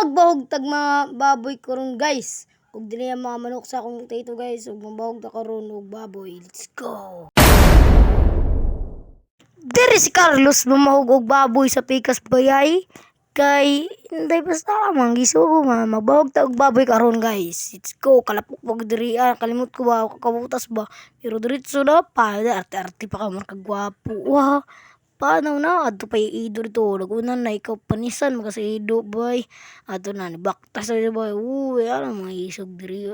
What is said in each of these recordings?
Magbahog tag mga baboy karon guys. Ug dili ang mga manok sa akong tito guys. Ug mabahog ta karon og baboy. Let's go. Diri si Carlos mamahog og baboy sa Pikas Bayay. Kay hindi basta man gisugo nga magbahog ta og baboy karon guys. Let's go. Kalapok pag diri kalimot ko ba kabutas ba. Pero diretso na pa arte-arte pa ka man kagwapo. Wah. Paano na adto pa ido dito lagunan na ikaw panisan magasido boy ato na ni baktas sa boy uy ano mga isog diri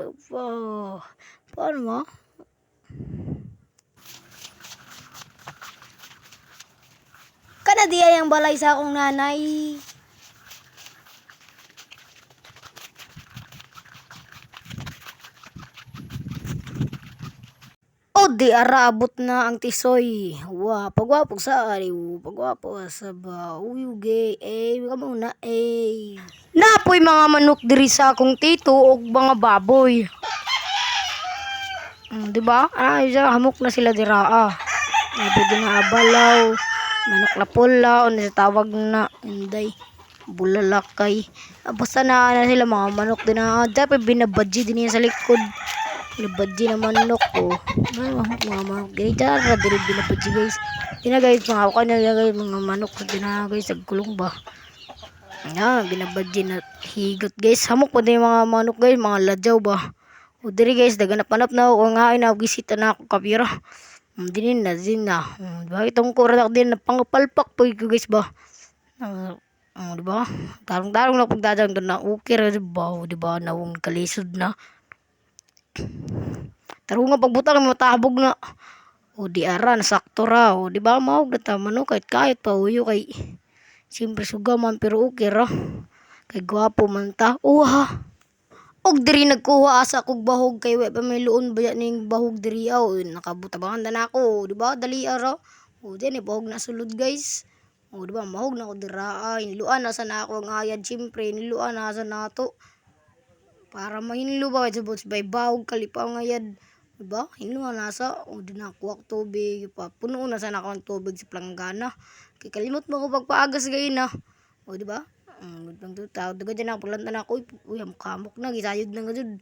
paano mo kana diya yang balay sa akong nanay. O di arabot na ang tisoy. Wah, pagwapo sa ariw. Pagwapo sa ba. Uyuge. Kamo na Napoy mga manok diri sa akong tito og mga baboy. Di ba? Hamok na sila dira pwede na abalaw. Manok na pula. Ano sa tawag na. Inday. Bulalakay. Basta na sila mga manok din na. Dapat binabadji din niya sa likod. Binabadji na manok ko. Mga manok. Ganito na diri binabadji guys. Ina guys mga ako na guys mga manok ko din na guys. Nagkulong ba? Binabadji na higot guys. Hamok pa din mga manok guys. Mga ladyaw ba? O diri guys. Daganap-anap na ako. Nga inagisita na ako kapira. Dinin na. Diba? Itong kuradak din. Napangapalpak po guys ba? Diba? Tarong-tarong na pagdadang doon na ukir. Diba? Nawang kalisod na. Taro nga pagbutang matabog na. O di ara nasakto ra. O di ba maog na tama no kahit pauyo kay siyempre suga man pero okay ra. Kay gwapo man ta. Uha. Og diri nagkuha asa kog bahog kay wa pa may luon ba ning bahog diri nakabutabangan na ako, di ba? Dali ara. O di ni bahog na sulod guys. O di ba mahog na ko dira niluan na sa na ako ang ayad siyempre niluan na sa nato. Para mahinlo ba sa bots bay bahog kalipaw ngayad. Diba? Hinlo na nasa o di na kuwak tubig pa. Puno na sana ako ng tubig sa planggana. Kay kalimot mo ko pagpaagas gayon na. O di ba? Tao daga dyan ako pulanta na ako. Uy, kamok na gisayod na gud.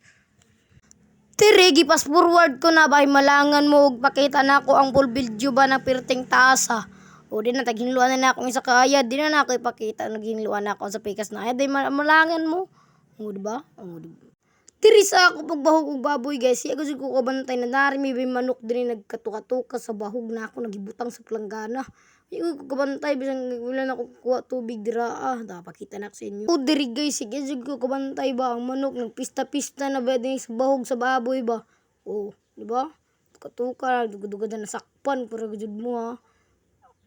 Tiri gipas forward ko na bay malangan mo og pakita na ako ang full video ba ng perting taasa. O di na taghinluan na ako isa kaayad. Di na ako ipakita naghinluan na ako sa pikas na ayad. Di malangan mo. O di ba? O di ba? Tiri sa ako pagbahog og baboy guys. Siya gusto ko kabantay na narimi may manok din nagkatuka-tuka sa bahog na ako nagibutang sa planggana. Siya ko kabantay bisang wala na ako kuha tubig dira pakita na ko sa inyo. O diri guys, sige ko kabantay ba ang manok nagpista-pista na ba din sa bahog sa baboy ba. O, di ba? Tuka-tuka dugad-dugad na sakpan para gud mo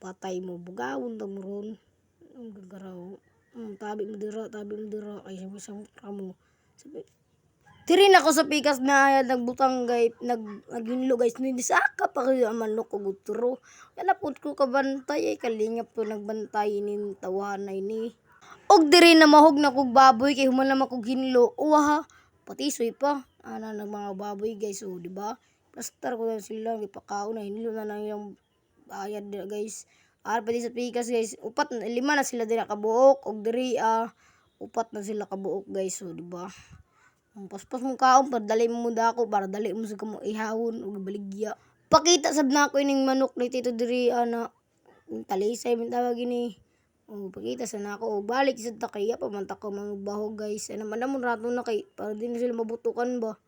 Patay mo bugawon ta mo ron. Ang gagaraw. Tabi mo dira ay isang kamo. Sabi tiri na ko sa pikas na ayad nagbutang guys naghinlo guys hindi saka pa kayo ang manok ko guturo kaya pud ko kabantay kalingap to nagbantay nin tawanay ni og diri na mahog na kog baboy kay human naman kog hinlo uha patisoy pa nag mga baboy guys di ba plaster ko na sila gipakaon na hinlo na yung ayad dira guys pati sa pikas guys lima na sila dira kabuok og diri upat na sila kabuok guys di ba. Ang paspas mong kaon para dali mo dako para dali mo sa kamo ihawon og baligya. Pakita sab na ako ining manok ni Tito diri talisay man tawag ini. Pakita sa nako og balik sa takaya pamanta ko magbahog guys. Ano man mo rato na kay para din sila mabutukan ba.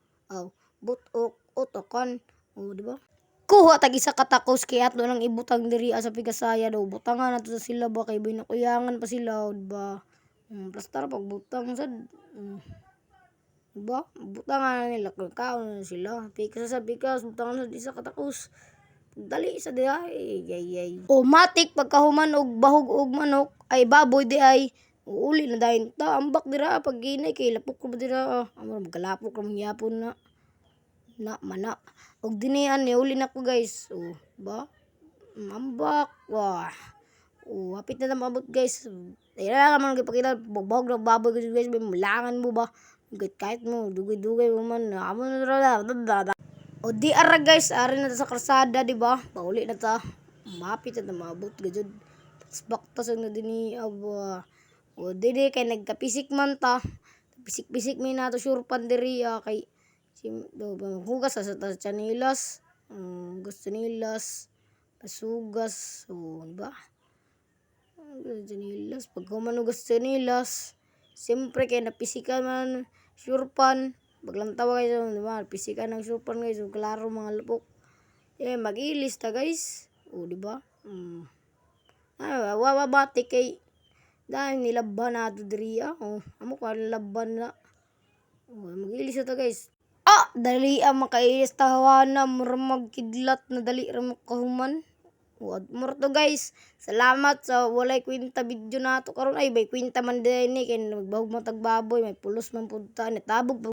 Butok otokan. Di ba? Kuha tag isa katakos kay atlo nang ibutang diri sa pigasaya daw. Butangan nato sa sila ba kay binakuyangan pa sila di ba. Plastar pagbutang sad. Diba? Butangan nila kaon na sila. Pikas sa pikas, butangan sa isa katakos. Dali sa di ay. O matik pagkahuman og bahog og manok ay baboy di ay uli na dayon ta ambak dira pag ginay kay lapok ko dira amo magkalapok ra mangyapon na mana. Og dinian ni uli na ko guys. Ba? Ambak. Wah. Hapit na mabot guys. Dira man gipakita bahog ra baboy guys, malangan mo ba? Kahit mo, dugay-dugay mo man. Amo na dada. O di ara guys, ari na sa karsada, di ba? Pauli na ta. Mapit na mabot gajud. Baktas na din ni O dili kay nagkapisik man ta. Pisik-pisik mi nato surpan diriya kay hugas sa chanilas. Hugas chanilas. Pasugas. O diba? Chanilas. Pag humanugas chanilas, siyempre kay napisikan man surpan. Baglantawa kayo, diba? Pisikan ng surpan guys. So, klaro mga lapok. Mag-ilis ta guys. O diba? Wawabati kay dahil nilaban na ito diriya. Amo ko nilaban na. Mag-ilis ito guys. Dali ang makailis tahawana. Mura magkidlat na dali rin makahuman. Mura to guys. Salamat sa walay kwenta video na ito. Karon ay bay kwenta man din eh. Kaya magbahog matagbaboy. May pulos man punta. Natabog